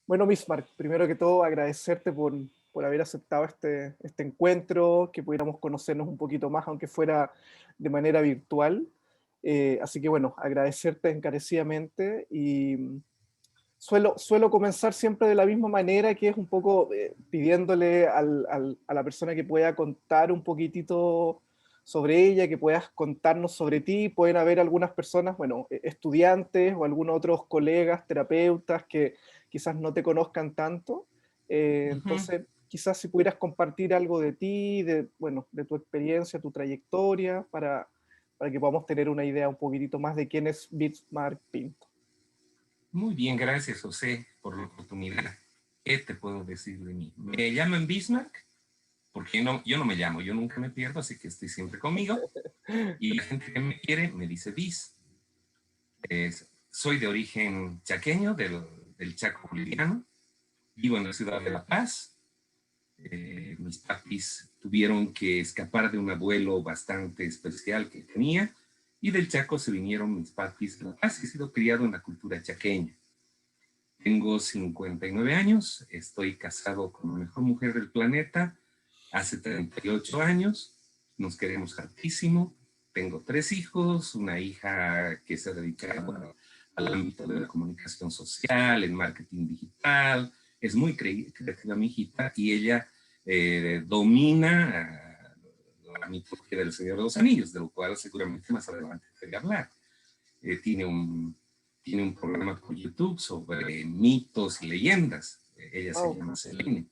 Bueno, Bismarck, primero que todo agradecerte por haber aceptado este encuentro, que pudiéramos conocernos un poquito más, aunque fuera de manera virtual. Así que bueno, agradecerte encarecidamente y suelo comenzar siempre de la misma manera, que es un poco pidiéndole a la persona que pueda contar un poquitito sobre ella, que puedas contarnos sobre ti. Pueden haber algunas personas, bueno, estudiantes o algunos otros colegas, terapeutas que quizás no te conozcan tanto. Ujú. Entonces, quizás si pudieras compartir algo de ti, bueno, de tu experiencia, tu trayectoria, para que podamos tener una idea un poquitito más de quién es Bismarck Pinto. Muy bien, gracias José por la oportunidad. ¿Qué te puedo decir de mí? Me llaman Bismarck porque yo no me llamo, yo nunca me pierdo, así que estoy siempre conmigo. Y la gente que me quiere me dice Bis. Soy de origen chaqueño, del Chaco boliviano. Vivo en la ciudad de La Paz. Mis papis tuvieron que escapar de un abuelo bastante especial que tenía. Y del Chaco se vinieron mis papis de La Paz. He sido criado en la cultura chaqueña. Tengo 59 años, estoy casado con la mejor mujer del planeta hace 38 años, nos queremos hartísimo, tengo 3 hijos, una hija que se dedica al ámbito de la comunicación social, el marketing digital, es muy creativa mi hijita y ella domina la mitología del Señor de los Anillos, de lo cual seguramente más adelante te voy a hablar. Eh, tiene un tiene un programa por YouTube sobre mitos y leyendas. Ella se Wow. llama Celine.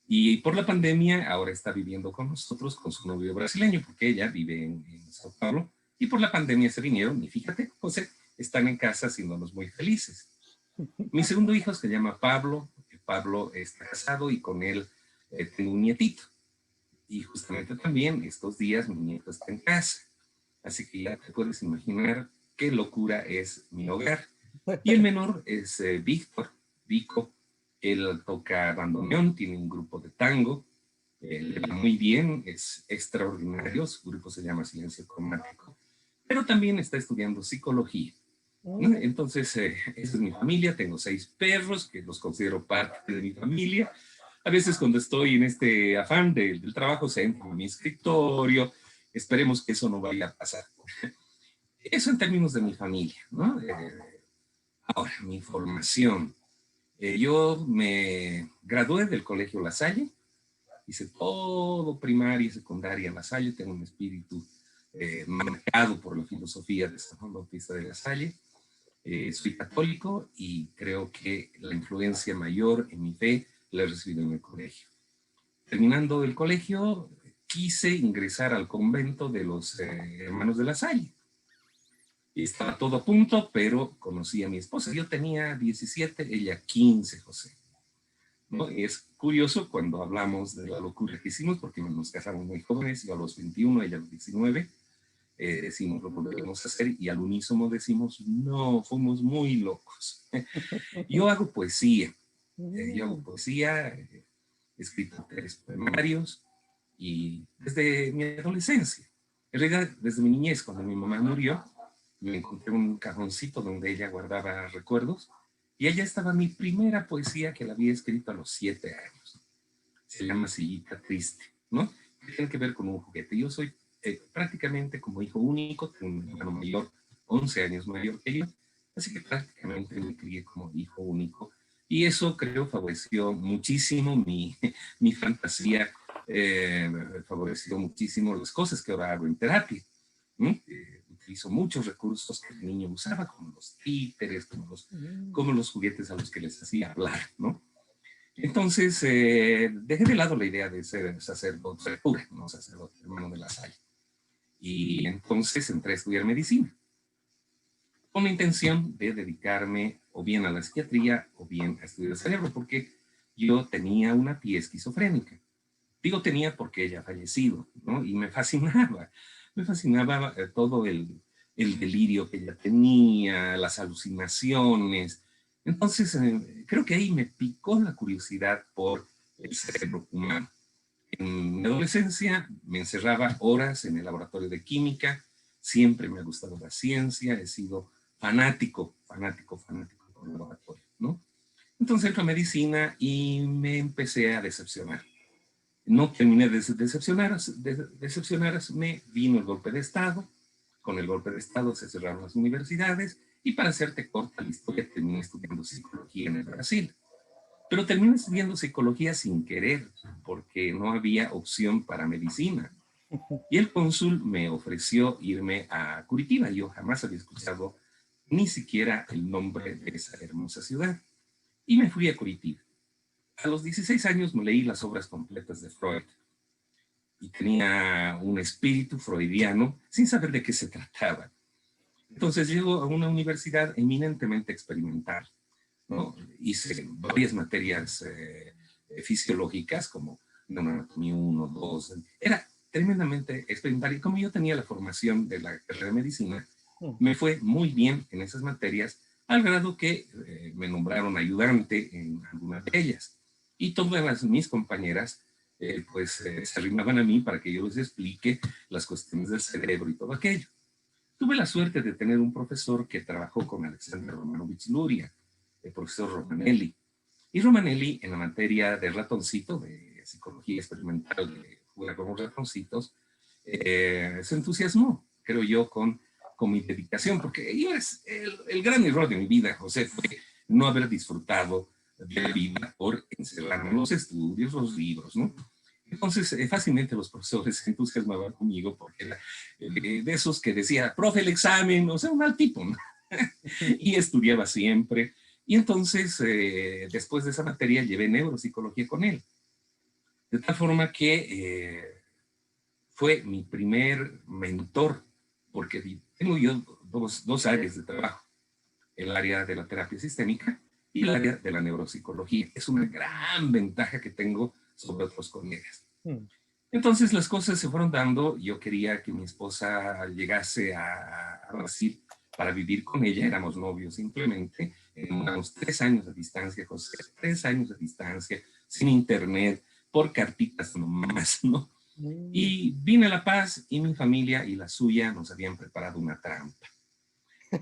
Y por la pandemia ahora está viviendo con nosotros, con su novio brasileño, porque ella vive en Sao Paulo. Y por la pandemia se vinieron y fíjate, José, están en casa haciéndonos muy felices. Mi segundo hijo se llama Pablo. Pablo está casado y con él tengo un nietito. Y justamente también estos días mi nieto está en casa. Así que ya te puedes imaginar qué locura es mi hogar. Y el menor es Víctor, Vico. Él toca bandoneón, tiene un grupo de tango, le va muy bien, es extraordinario, su grupo se llama Silencio Cromático, pero también está estudiando psicología. ¿No? Mm. Entonces, esa es mi familia, tengo 6 perros que los considero parte de mi familia. A veces cuando estoy en este afán del trabajo, se entro en mi escritorio, esperemos que eso no vaya a pasar. Eso en términos de mi familia, ¿no? Ahora, mi formación. Yo me gradué del Colegio La Salle, hice todo primaria y secundaria en La Salle, tengo un espíritu marcado por la filosofía de San Juan Bautista de La Salle. Soy católico y creo que la influencia mayor en mi fe la he recibido en el colegio. Terminando el colegio, quise ingresar al convento de los hermanos de La Salle. Estaba todo a punto, pero conocí a mi esposa. Yo tenía 17, ella 15, José. ¿No? Y es curioso cuando hablamos de la locura que hicimos, porque nos casamos muy jóvenes, yo a los 21, ella a los 19, decimos lo volvemos a hacer y al unísono decimos, no, fuimos muy locos. Yo hago poesía, Mm. he escrito 3 poemarios y desde mi adolescencia, en realidad desde mi niñez, cuando mi mamá murió, me encontré un cajoncito donde ella guardaba recuerdos y allá estaba mi primera poesía que la había escrito a los 7 años. Se llama Sillita Triste, ¿no? Tiene que ver con un juguete. Yo soy prácticamente como hijo único, tengo un hermano mayor, 11 años mayor que yo, así que prácticamente me crié como hijo único. Y eso creo favoreció muchísimo mi fantasía, favoreció muchísimo las cosas que ahora hago en terapia. ¿No? Utilizo muchos recursos que el niño usaba, como los títeres, Mm. como los juguetes a los que les hacía hablar, ¿no? Entonces, dejé de lado la idea de ser sacerdote, cura, no sacerdote, hermano de la Salle. Y entonces entré a estudiar medicina, con la intención de dedicarme o bien a la psiquiatría o bien a estudiar el cerebro, porque yo tenía una tía esquizofrénica. Digo tenía porque ella ha fallecido, ¿no? Y me fascinaba todo el delirio que ella tenía, las alucinaciones. Entonces, creo que ahí me picó la curiosidad por el cerebro humano. En mi adolescencia me encerraba horas en el laboratorio de química, siempre me ha gustado la ciencia, he sido fanático del laboratorio, ¿no? Entonces entré a medicina y me empecé a decepcionar. No terminé de decepcionarme, vino el golpe de Estado. Con el golpe de Estado se cerraron las universidades y, para hacerte corta la historia, terminé estudiando psicología en el Brasil. Pero terminé estudiando psicología sin querer, porque no había opción para medicina. Y el cónsul me ofreció irme a Curitiba. Yo jamás había escuchado ni siquiera el nombre de esa hermosa ciudad. Y me fui a Curitiba. A los 16 años me leí las obras completas de Freud y tenía un espíritu freudiano sin saber de qué se trataba. Entonces llego a una universidad eminentemente experimental, ¿no? Hice varias materias fisiológicas como anatomía 1, 2. Era tremendamente experimental y como yo tenía la formación de la carrera de medicina, me fue muy bien en esas materias, al grado que me nombraron ayudante en algunas de ellas. Y todas mis compañeras se arrimaban a mí para que yo les explique las cuestiones del cerebro y todo aquello. Tuve la suerte de tener un profesor que trabajó con Alexander Romanovich Luria, el profesor Romanelli. Y Romanelli, en la materia de ratoncito, de psicología experimental, de jugar con los ratoncitos, se entusiasmó, creo yo, con mi dedicación, porque yo el gran error de mi vida, José, fue no haber disfrutado de la vida por encerrarme en los estudios, los libros, ¿no? Entonces, fácilmente los profesores se entusiasmaban conmigo porque era de esos que decía, profe, el examen, o sea, un mal tipo, ¿no? Y estudiaba siempre. Y entonces, después de esa materia, llevé neuropsicología con él. De tal forma que fue mi primer mentor, porque tengo yo dos áreas de trabajo, el área de la terapia sistémica y el área de la neuropsicología. Es una gran ventaja que tengo sobre otros colegas. Entonces las cosas se fueron dando. Yo quería que mi esposa llegase a Brasil para vivir con ella. Éramos novios simplemente. Éramos 3 años de distancia, José. 3 años de distancia, sin internet, por cartitas nomás, ¿no? Y vine a La Paz y mi familia y la suya nos habían preparado una trampa.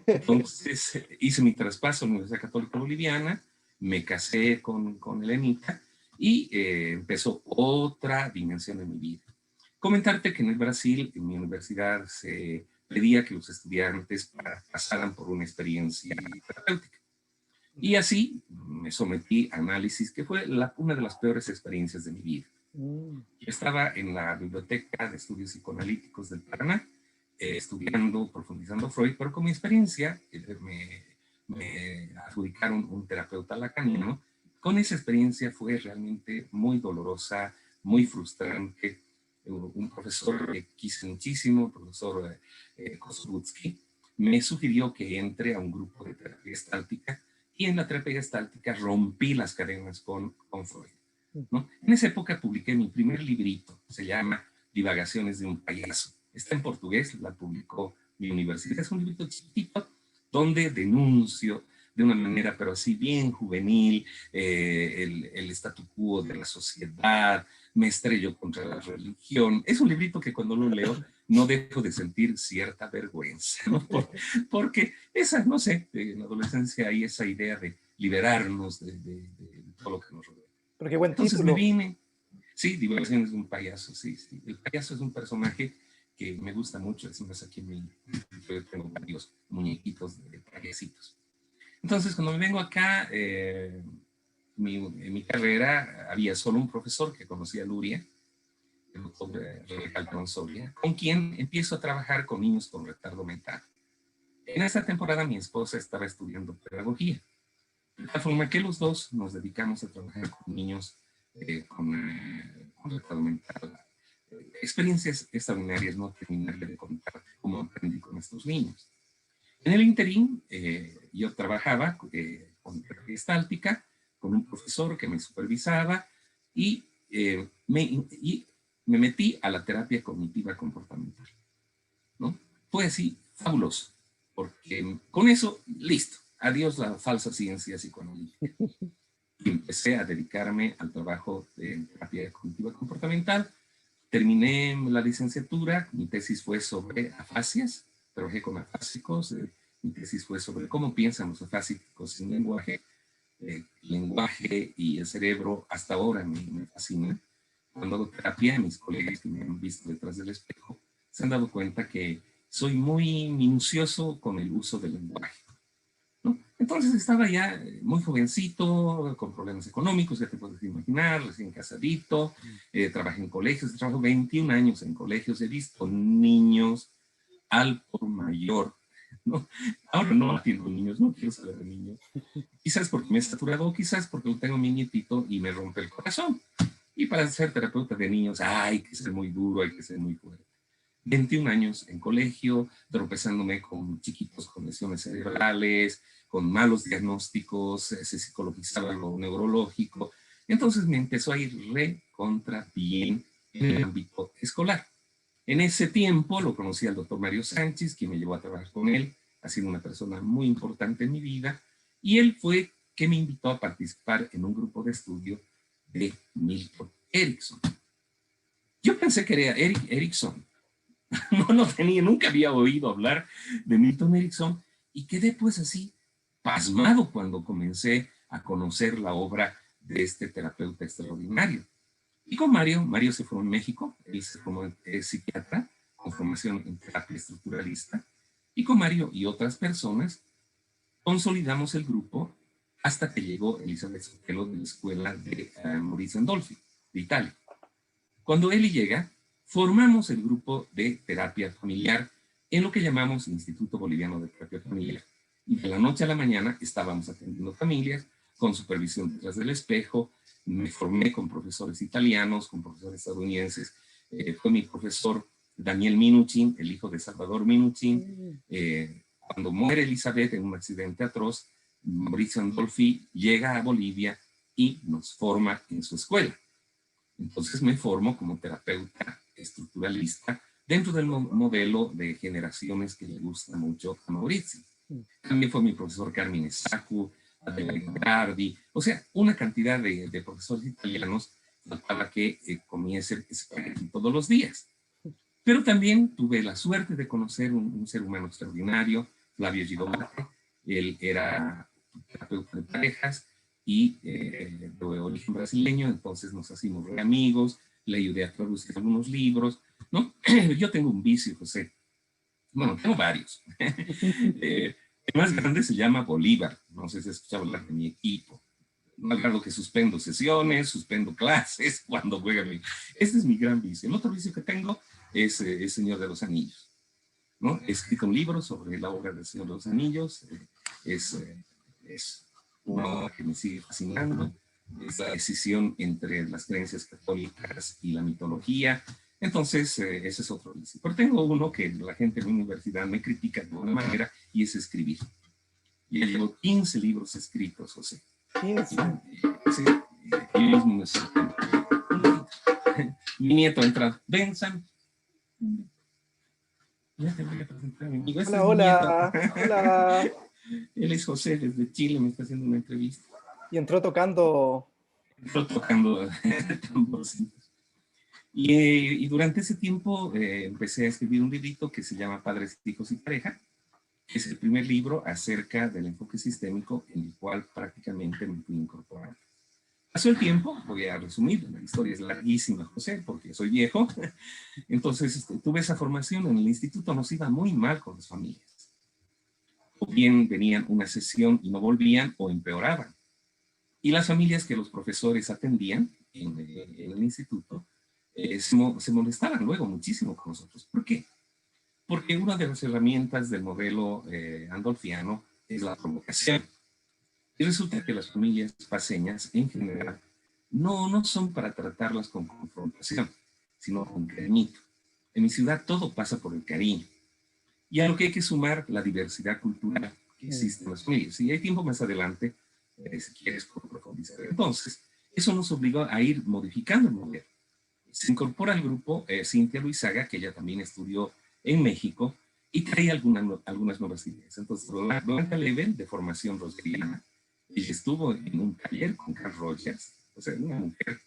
Entonces hice mi traspaso a la Universidad Católica Boliviana, me casé con Elenita y empezó otra dimensión de mi vida. Comentarte que en el Brasil, en mi universidad, se pedía que los estudiantes pasaran por una experiencia terapéutica. Y así me sometí a análisis, que fue una de las peores experiencias de mi vida. Estaba en la Biblioteca de Estudios Psicoanalíticos del Paraná, estudiando, profundizando Freud, pero con mi experiencia me adjudicaron un terapeuta lacaniano. Con esa experiencia fue realmente muy dolorosa, muy frustrante. Un profesor que quise muchísimo, el profesor Koslutsky, me sugirió que entre a un grupo de terapia gestáltica y en la terapia gestáltica rompí las cadenas con Freud, ¿no? En esa época publiqué mi primer librito, se llama Divagaciones de un payaso. Está en portugués, la publicó mi universidad. Es un librito chiquito donde denuncio de una manera, pero así bien juvenil, el statu quo de la sociedad, me estrello contra la religión. Es un librito que cuando lo leo no dejo de sentir cierta vergüenza, ¿no? Porque esa, no sé, en la adolescencia hay esa idea de liberarnos de todo lo que nos rodea. Pero qué buen Entonces título. me vine, sí, Divagaciones de un payaso, sí, sí. El payaso es un personaje que me gusta mucho, es más, aquí yo tengo varios muñequitos de payasitos. Entonces, cuando me vengo acá, en mi carrera había solo un profesor que conocía a Luria, el doctor Calderón Soria, con quien empiezo a trabajar con niños con retardo mental. En esta temporada mi esposa estaba estudiando pedagogía, de tal forma que los dos nos dedicamos a trabajar con niños con retardo mental. Experiencias extraordinarias, no terminaré de contar cómo aprendí con estos niños. En el interín, yo trabajaba con terapia gestáltica, con un profesor que me supervisaba y me metí a la terapia cognitiva comportamental, ¿no? Fue así, fabuloso, porque con eso, listo, adiós la falsa ciencia psicoanalítica. Y empecé a dedicarme al trabajo de terapia cognitiva comportamental. Terminé la licenciatura, mi tesis fue sobre afasias, trabajé con afásicos, mi tesis fue sobre cómo piensan los afásicos sin lenguaje, el lenguaje y el cerebro hasta ahora me fascina. Cuando hago terapia, mis colegas que me han visto detrás del espejo se han dado cuenta que soy muy minucioso con el uso del lenguaje, ¿no? Entonces estaba ya muy jovencito, con problemas económicos, ya te puedes imaginar, recién casadito, trabajé en colegios, trabajo 21 años en colegios, he visto niños al por mayor, ¿no? Ahora no atiendo niños, no quiero saber de niños. Quizás porque me he saturado, quizás porque tengo mi nietito y me rompe el corazón. Y para ser terapeuta de niños, hay que ser muy duro, hay que ser muy fuerte. 21 años en colegio, tropezándome con chiquitos con lesiones cerebrales, con malos diagnósticos, se psicologizaba lo neurológico. Entonces me empezó a ir re contra bien en el ámbito escolar. En ese tiempo lo conocí al doctor Mario Sánchez, quien me llevó a trabajar con él, ha sido una persona muy importante en mi vida, y él fue que me invitó a participar en un grupo de estudio de Milton Erickson. Yo pensé que era Erik Erikson, no tenía, nunca había oído hablar de Milton Erickson y quedé pues así pasmado cuando comencé a conocer la obra de este terapeuta extraordinario. Y con Mario se formó en México, él se formó psiquiatra con formación en terapia estructuralista, y con Mario y otras personas consolidamos el grupo hasta que llegó Elizabeth Sotelo de la escuela de Maurizio Andolfi, de Italia. Cuando Eli llega, formamos el grupo de terapia familiar en lo que llamamos Instituto Boliviano de Terapia Familiar. Y de la noche a la mañana estábamos atendiendo familias con supervisión detrás del espejo. Me formé con profesores italianos, con profesores estadounidenses. Fue mi profesor Daniel Minuchin, el hijo de Salvador Minuchin. Cuando muere Elizabeth en un accidente atroz, Mauricio Andolfi llega a Bolivia y nos forma en su escuela. Entonces me formo como terapeuta estructuralista dentro del modelo de generaciones que le gusta mucho a Mauricio. También fue mi profesor Carmine Esaccu, Adelaide Gardi, o sea, una cantidad de profesores italianos faltaba que comiese espagueti todos los días. Pero también tuve la suerte de conocer un ser humano extraordinario, Flavio Gidomate. Él era terapeuta de parejas y de origen brasileño, entonces nos hacíamos re amigos, le ayudé a traducir algunos libros, ¿no? Yo tengo un vicio, José. Bueno, tengo varios. El más grande se llama Bolívar. No sé si has escuchado hablar de mi equipo. No algo que suspendo sesiones, suspendo clases cuando juega mi... Este es mi gran vicio. El otro vicio que tengo es El Señor de los Anillos, ¿no? He escrito un libro sobre la obra del Señor de los Anillos. Es una obra que me sigue fascinando. Es la decisión entre las creencias católicas y la mitología. Entonces, ese es otro vicio. Pero tengo uno que la gente en la universidad me critica de alguna manera y es escribir. Ya llevo 15 libros escritos, José. 15. Sí, yo mismo me sorprendo. Mi nieto entra, ven Sam. Ya te voy a presentar a mi amigo. Este Hola, es mi nieto. hola, hola. Él es José, desde Chile, me está haciendo una entrevista. Y entró tocando. Entró tocando tamborcitos. Y durante ese tiempo empecé a escribir un librito que se llama Padres, Hijos y Pareja. Es el primer libro acerca del enfoque sistémico en el cual prácticamente me fui incorporando. Pasó el tiempo, voy a resumir, la historia es larguísima, José, porque soy viejo. Entonces tuve esa formación en el instituto, nos iba muy mal con las familias. O bien venían una sesión y no volvían o empeoraban. Y las familias que los profesores atendían en el instituto se molestaban luego muchísimo con nosotros. ¿Por qué? Porque una de las herramientas del modelo andolfiano es la provocación. Y resulta que las familias paseñas, en general, no son para tratarlas con confrontación, sino con cariñito. En mi ciudad todo pasa por el cariño. Y a lo que hay que sumar la diversidad cultural que existe en las familias. Y hay tiempo más adelante, si quieres profundizar. Entonces, eso nos obligó a ir modificando el modelo. Se incorpora al grupo Cintia Luizaga, que ella también estudió en México, y trae algunas nuevas ideas. Entonces, Blanca Level, de formación rosariana, ella estuvo en un taller con Carl Rogers, o sea, una mujer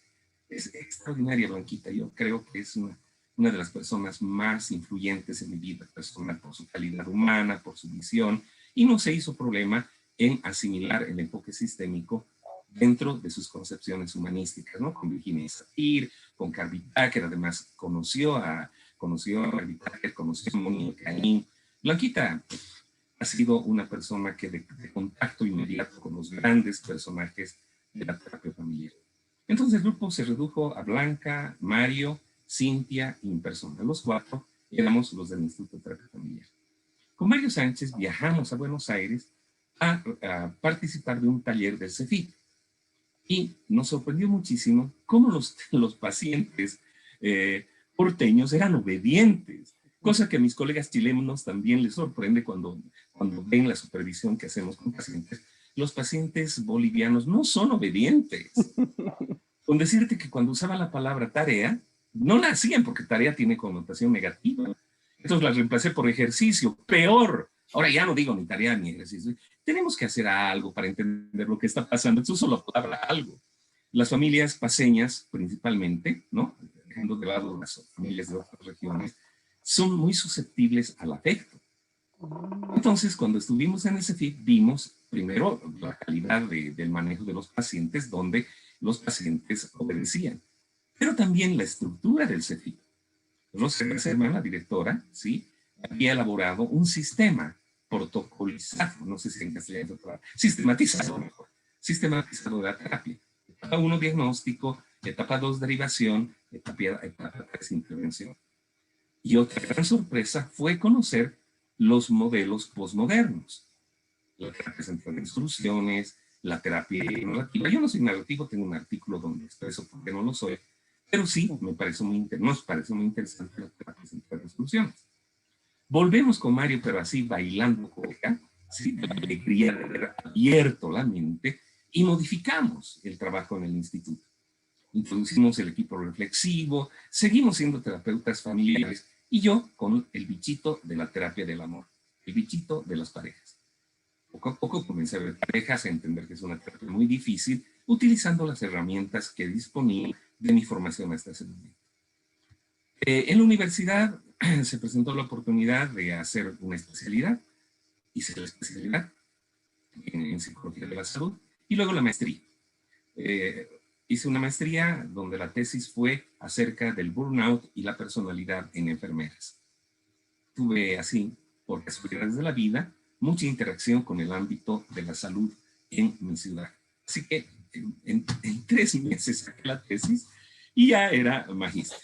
es extraordinaria, Blanquita. Yo creo que es una de las personas más influyentes en mi vida personal por su calidad humana, por su visión, y no se hizo problema en asimilar el enfoque sistémico dentro de sus concepciones humanísticas, ¿no? Con Virginia Satir, con Carl Whittaker, además conoció a Whittaker, conoció a Mónica Caín. Blanquita ha sido una persona que de contacto inmediato con los grandes personajes de la terapia familiar. Entonces el grupo se redujo a Blanca, Mario, Cintia y mi persona. Los 4 éramos los del Instituto de Terapia Familiar. Con Mario Sánchez viajamos a Buenos Aires a participar de un taller del CEFIT. Y nos sorprendió muchísimo cómo los pacientes porteños eran obedientes, cosa que a mis colegas chilenos también les sorprende cuando ven la supervisión que hacemos con pacientes. Los pacientes bolivianos no son obedientes. Con decirte que cuando usaban la palabra tarea, no la hacían porque tarea tiene connotación negativa. Entonces la reemplacé por ejercicio, peor. Ahora ya no digo ni tarea ni ejercicio. Tenemos que hacer algo para entender lo que está pasando. Eso solo la palabra algo. Las familias paseñas, principalmente, ¿no? Dejando de lado las familias de otras regiones, son muy susceptibles al afecto. Entonces, cuando estuvimos en ese CEFIT, vimos primero la calidad del manejo de los pacientes, donde los pacientes obedecían, pero también la estructura del CEFIT. Rosa Serman, la directora, ¿sí?, había elaborado un sistema protocolizado, no sé si en castellano, sistematizado mejor, sistematizado de la terapia. Etapa 1, diagnóstico; etapa 2, derivación; etapa 3, intervención. Y otra gran sorpresa fue conocer los modelos posmodernos. La terapia centrada en soluciones, la terapia narrativa. Yo no soy narrativo, tengo un artículo donde expreso por qué no lo soy, pero sí nos parece muy interesante la terapia centrada en soluciones. Volvemos con Mario, pero así bailando coca, ¿sí?, de la alegría de haber abierto la mente, y modificamos el trabajo en el instituto. Introducimos el equipo reflexivo, seguimos siendo terapeutas familiares, y yo con el bichito de la terapia del amor, el bichito de las parejas. Poco a poco comencé a ver parejas, a entender que es una terapia muy difícil, utilizando las herramientas que disponía de mi formación hasta ese momento. En la universidad se presentó la oportunidad de hacer una especialidad. Hice la especialidad en psicología de la salud y luego la maestría. Hice una maestría donde la tesis fue acerca del burnout y la personalidad en enfermeras. Tuve así, por casualidades de la vida, mucha interacción con el ámbito de la salud en mi ciudad. Así que en 3 meses saqué la tesis y ya era magíster,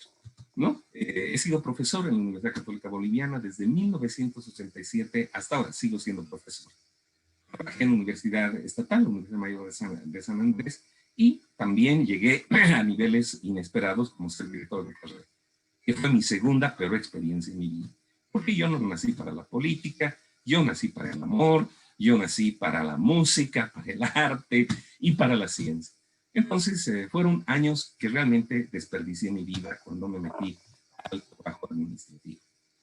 ¿no? He sido profesor en la Universidad Católica Boliviana desde 1987 hasta ahora, sigo siendo profesor. Trabajé en la Universidad Estatal, la Universidad Mayor de San Andrés, y también llegué a niveles inesperados como ser director de carrera, que fue mi segunda peor experiencia en mi vida. Porque yo no nací para la política, yo nací para el amor, yo nací para la música, para el arte y para la ciencia. Entonces fueron años que realmente desperdicié mi vida cuando me metí al trabajo administrativo.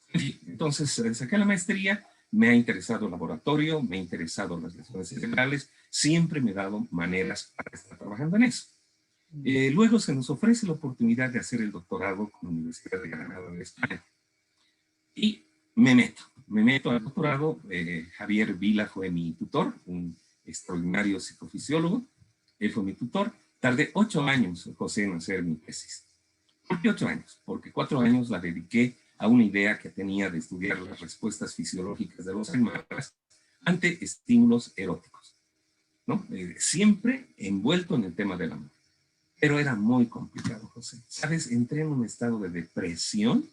En fin, entonces saqué la maestría, me ha interesado el laboratorio, me ha interesado las lesiones cerebrales, siempre me he dado maneras para estar trabajando en eso. Luego se nos ofrece la oportunidad de hacer el doctorado con la Universidad de Granada de España. Y me meto al doctorado. Javier Vila fue mi tutor, un extraordinario psicofisiólogo. Él fue mi tutor. Tardé 8 años, José, en hacer mi tesis. ¿Por qué 8 años? Porque 4 años la dediqué a una idea que tenía de estudiar las respuestas fisiológicas de los aymaras ante estímulos eróticos, ¿no? Siempre envuelto en el tema del amor. Pero era muy complicado, José. ¿Sabes? Entré en un estado de depresión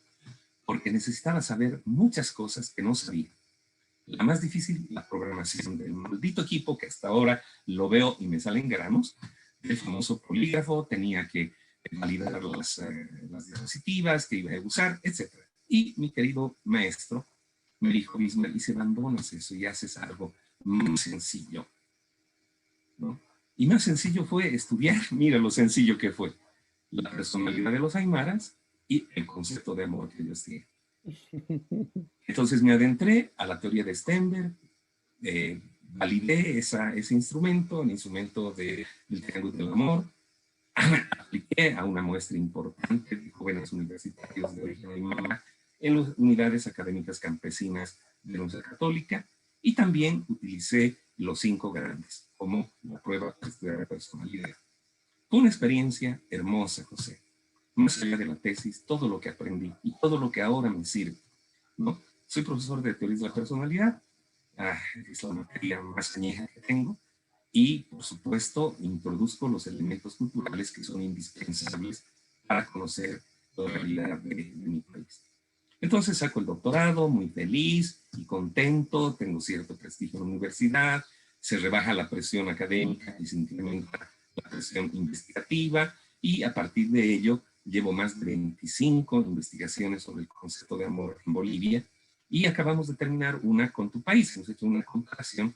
porque necesitaba saber muchas cosas que no sabía. La más difícil, la programación del maldito equipo, que hasta ahora lo veo y me salen granos, el famoso polígrafo, tenía que validar las diapositivas que iba a usar, etc. Y mi querido maestro me dijo: Bismarck, y si abandonas eso y haces algo más sencillo, ¿no? Y más sencillo fue estudiar, mira lo sencillo que fue, la personalidad de los aymaras y el concepto de amor que ellos tienen. Entonces me adentré a la teoría de Stenberg, validé ese instrumento, el instrumento del triángulo del amor, apliqué a una muestra importante de jóvenes universitarios de origen aymara en las unidades académicas campesinas de la Universidad Católica, y también utilicé los 5 grandes, como la prueba para estudiar la personalidad. Fue una experiencia hermosa, José. Más allá de la tesis, todo lo que aprendí y todo lo que ahora me sirve, ¿no? Soy profesor de teoría de la personalidad, es la materia más añeja que tengo, y por supuesto introduzco los elementos culturales que son indispensables para conocer la realidad de mi país. Entonces saco el doctorado muy feliz y contento, tengo cierto prestigio en la universidad, se rebaja la presión académica y se incrementa la presión investigativa, y a partir de ello llevo más de 25 investigaciones sobre el concepto de amor en Bolivia, y acabamos de terminar una con tu país. Hemos hecho una comparación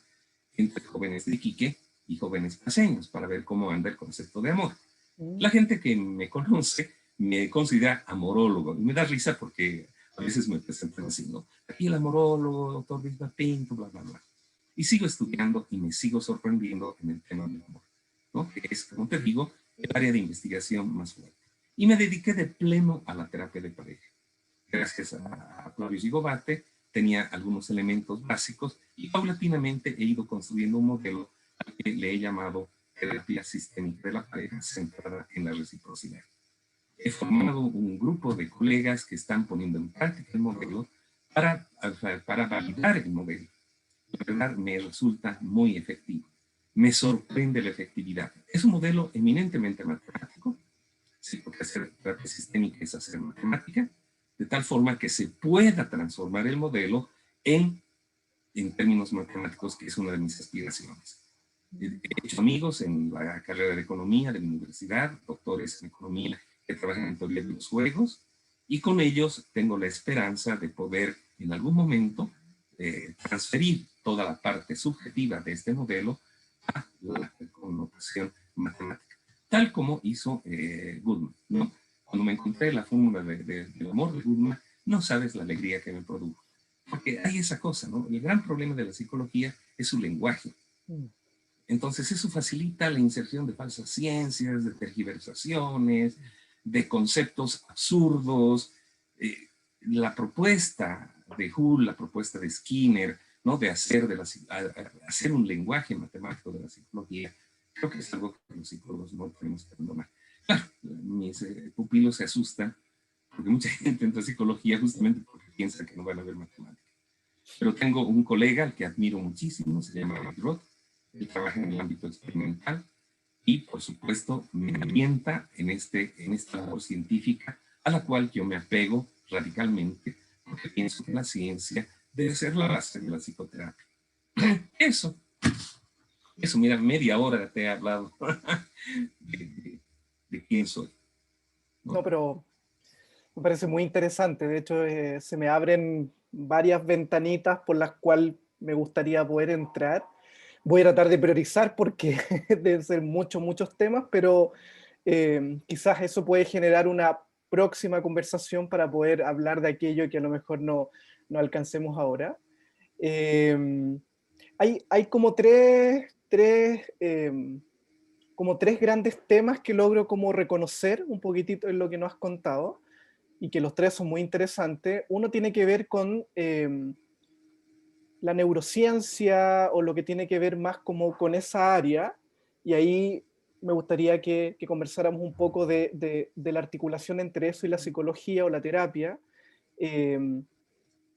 entre jóvenes de Iquique y jóvenes paseños para ver cómo anda el concepto de amor. La gente que me conoce me considera amorólogo, y me da risa porque a veces me presentan así, ¿no? Aquí el amorólogo, doctor Bismarck Pinto, bla, bla, bla. Y sigo estudiando y me sigo sorprendiendo en el tema del amor, ¿no? Que es, como te digo, el área de investigación más fuerte. Y me dediqué de pleno a la terapia de pareja. Gracias a Flavio Gigobate, tenía algunos elementos básicos, y paulatinamente he ido construyendo un modelo al que le he llamado terapia sistémica de la pareja centrada en la reciprocidad. He formado un grupo de colegas que están poniendo en práctica el modelo para validar el modelo. La verdad me resulta muy efectivo. Me sorprende la efectividad. Es un modelo eminentemente matemático, sí, porque hacer terapia sistémica es hacer matemática, de tal forma que se pueda transformar el modelo en términos matemáticos, que es una de mis aspiraciones. He hecho amigos en la carrera de economía de la universidad, doctores en economía que trabajan en teoría de los juegos, y con ellos tengo la esperanza de poder en algún momento transferir toda la parte subjetiva de este modelo a la connotación matemática, tal como hizo Goodman, ¿no? Cuando me encontré la fórmula del amor de Goodman, no sabes la alegría que me produjo. Porque hay esa cosa, ¿no? El gran problema de la psicología es su lenguaje. Entonces eso facilita la inserción de falsas ciencias, de tergiversaciones, de conceptos absurdos. La propuesta de Hull, la propuesta de Skinner, ¿no? De hacer, hacer un lenguaje matemático de la psicología, creo que es algo que los psicólogos no tenemos que abandonar. Claro, mis pupilos se asustan porque mucha gente entra a psicología justamente porque piensa que no van a ver matemáticas. Pero tengo un colega al que admiro muchísimo, se llama David Roth. Él trabaja en el ámbito experimental y, por supuesto, me alienta en esta labor científica a la cual yo me apego radicalmente, porque pienso que la ciencia debe ser la base de la psicoterapia. Eso, mira, media hora te he hablado de quién soy, ¿no? No, pero me parece muy interesante. De hecho, se me abren varias ventanitas por las cuales me gustaría poder entrar. Voy a tratar de priorizar porque deben ser muchos temas, pero quizás eso puede generar una próxima conversación para poder hablar de aquello que a lo mejor no alcancemos ahora. Eh, hay como tres grandes temas que logro como reconocer un poquitito en lo que nos has contado, y que los tres son muy interesantes. Uno tiene que ver con la neurociencia, o lo que tiene que ver más como con esa área, y ahí me gustaría que conversáramos un poco de la articulación entre eso y la psicología o la terapia, eh,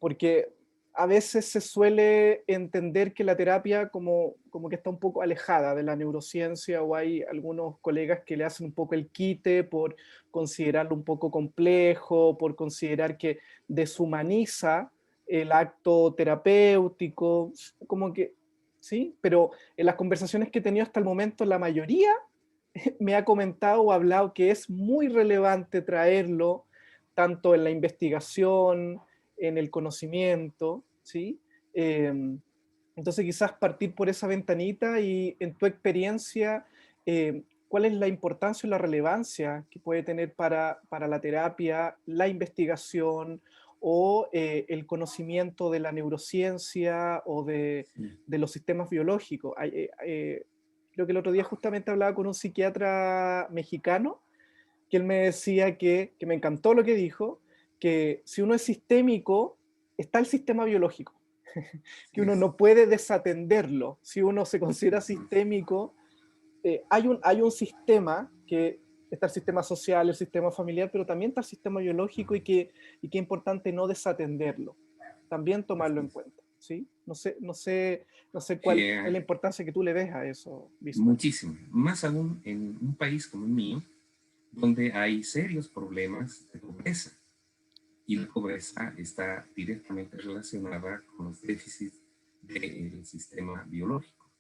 porque a veces se suele entender que la terapia como que está un poco alejada de la neurociencia, o hay algunos colegas que le hacen un poco el quite por considerarlo un poco complejo, por considerar que deshumaniza el acto terapéutico, como que, ¿sí? Pero en las conversaciones que he tenido hasta el momento, la mayoría me ha comentado o hablado que es muy relevante traerlo, tanto en la investigación, en el conocimiento, ¿sí? Eh, entonces quizás partir por esa ventanita, y en tu experiencia, ¿cuál es la importancia o la relevancia que puede tener para la terapia, la investigación o el conocimiento de la neurociencia o de los sistemas biológicos? Creo que el otro día justamente hablaba con un psiquiatra mexicano, que él me decía que me encantó lo que dijo, que si uno es sistémico, está el sistema biológico. que uno no puede desatenderlo. Si uno se considera sistémico, hay un sistema que está el sistema social, el sistema familiar, pero también está el sistema biológico y que es importante no desatenderlo, también tomarlo en cuenta, ¿sí? No sé cuál es la importancia que tú le ves a eso, Bismarck. Muchísimo, más aún en un país como el mío, donde hay serios problemas de pobreza. Y la pobreza está directamente relacionada con los déficits del sistema biológico.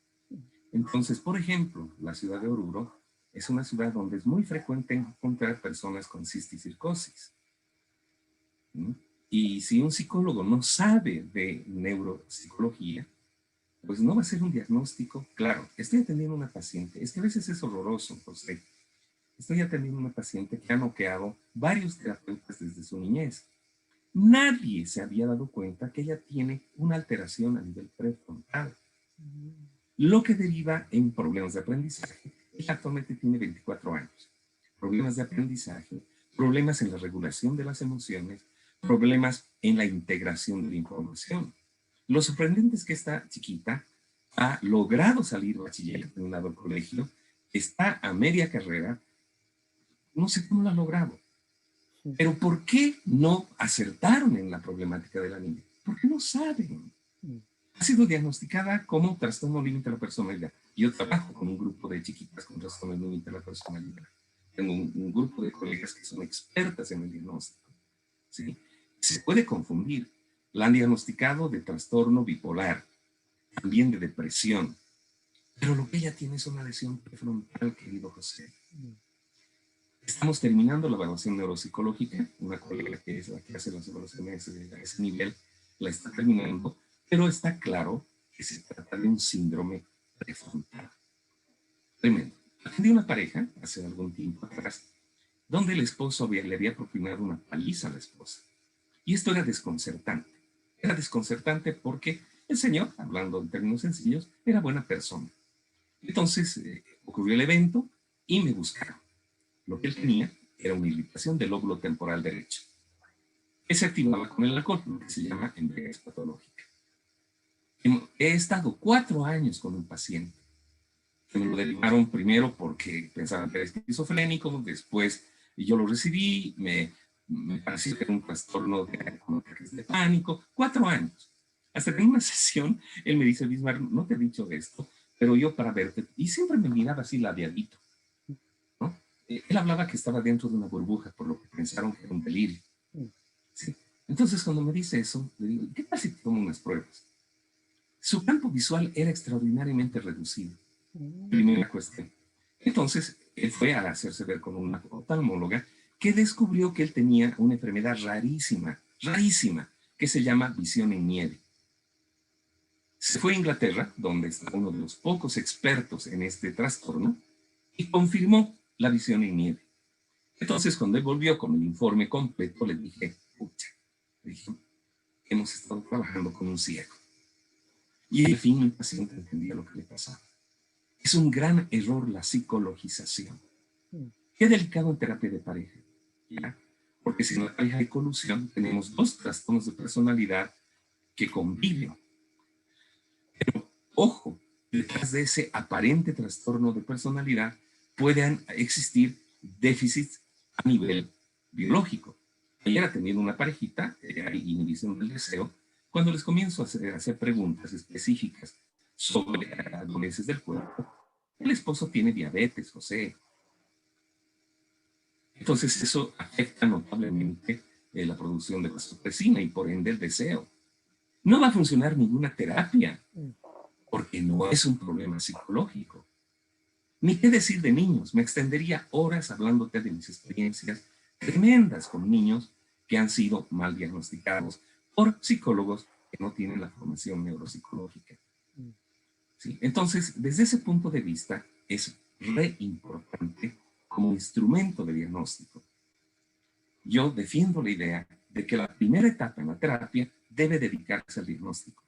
Entonces, por ejemplo, la ciudad de Oruro es una ciudad donde es muy frecuente encontrar personas con cisticircosis. ¿Mm? Y si un psicólogo no sabe de neuropsicología, pues no va a ser un diagnóstico. Claro, estoy atendiendo a una paciente, es que a veces es horroroso, José. Estoy atendiendo a una paciente que ha noqueado varios terapeutas desde su niñez. Nadie se había dado cuenta que ella tiene una alteración a nivel prefrontal, lo que deriva en problemas de aprendizaje. Ella actualmente tiene 24 años. Problemas de aprendizaje, problemas en la regulación de las emociones, problemas en la integración de la información. Lo sorprendente es que esta chiquita ha logrado salir bachiller, ha terminado el colegio, está a media carrera, no sé cómo lo ha logrado. Pero ¿por qué no acertaron en la problemática de la niña? Porque no saben. Ha sido diagnosticada como trastorno límite de la personalidad. Yo trabajo con un grupo de chiquitas con trastorno límite de la personalidad. Tengo un grupo de colegas que son expertas en el diagnóstico. ¿Sí? Se puede confundir. La han diagnosticado de trastorno bipolar, también de depresión. Pero lo que ella tiene es una lesión prefrontal, querido José. Estamos terminando la evaluación neuropsicológica, una colega que es la que hace las evaluaciones a ese nivel la está terminando, pero está claro que se trata de un síndrome prefrontal. Tremendo. Atendí una pareja hace algún tiempo atrás, donde el esposo le había propinado una paliza a la esposa. Y esto era desconcertante. Era desconcertante porque el señor, hablando en términos sencillos, era buena persona. Entonces ocurrió el evento y me buscaron. Lo que él tenía era una irritación del lóbulo temporal derecho, que se activaba con el alcohol, lo que se llama embriaguez patológica. He estado 4 años con un paciente, que me lo derivaron primero porque pensaban que era esquizofrénico, después yo lo recibí, me pareció que era un trastorno de pánico, 4 años. Hasta que en una sesión, él me dice, Bismarck, no te he dicho esto, pero yo para verte, y siempre me miraba así labiadito, ¿no? Él hablaba que estaba dentro de una burbuja, por lo que pensaron que era un delirio. ¿Sí? Entonces, cuando me dice eso, le digo, ¿qué tal si tomo unas pruebas? Su campo visual era extraordinariamente reducido. Primera cuestión. Entonces, él fue a hacerse ver con una oftalmóloga que descubrió que él tenía una enfermedad rarísima, rarísima, que se llama visión en nieve. Se fue a Inglaterra, donde está uno de los pocos expertos en este trastorno, y confirmó la visión en nieve. Entonces, cuando él volvió con el informe completo, le dije, pucha, hemos estado trabajando con un ciego. Y al fin mi paciente entendía lo que le pasaba. Es un gran error la psicologización. Qué delicado en terapia de pareja, ¿ya? Porque si en la pareja hay colusión, tenemos 2 trastornos de personalidad que conviven. Pero, ojo, detrás de ese aparente trastorno de personalidad pueden existir déficits a nivel biológico. Ayer atendiendo una parejita, hay inhibición del deseo, cuando les comienzo a hacer preguntas específicas sobre dolencias del cuerpo, el esposo tiene diabetes, José. Entonces eso afecta notablemente la producción de vasopresina y por ende el deseo. No va a funcionar ninguna terapia porque no es un problema psicológico. Ni qué decir de niños. Me extendería horas hablándote de mis experiencias tremendas con niños que han sido mal diagnosticados por psicólogos que no tienen la formación neuropsicológica. ¿Sí? Entonces, desde ese punto de vista, es re importante como instrumento de diagnóstico. Yo defiendo la idea de que la primera etapa en la terapia debe dedicarse al diagnóstico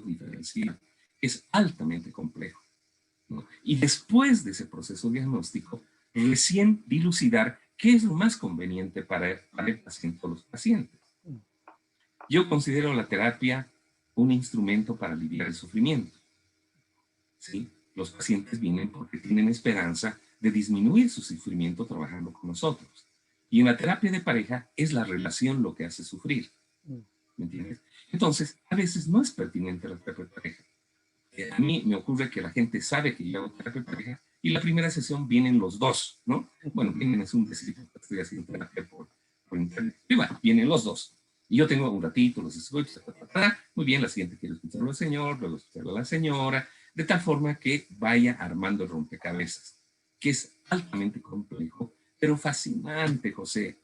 diferencial, que es altamente complejo, ¿no? Y después de ese proceso diagnóstico, recién dilucidar qué es lo más conveniente para el paciente o los pacientes. Yo considero la terapia un instrumento para aliviar el sufrimiento. ¿Sí? Los pacientes vienen porque tienen esperanza de disminuir su sufrimiento trabajando con nosotros. Y en la terapia de pareja es la relación lo que hace sufrir. ¿Me entiendes? Entonces, a veces no es pertinente la terapia de pareja. A mí me ocurre que la gente sabe que yo hago terapia de pareja y la primera sesión vienen los dos, ¿no? Bueno, vienen es un decir, estoy haciendo terapia por internet. Y bueno, vienen los dos. Y yo tengo un ratito, los escucho, muy bien, la siguiente quiero escucharlo al señor, luego escucharlo a la señora, de tal forma que vaya armando el rompecabezas, que es altamente complejo, pero fascinante, José.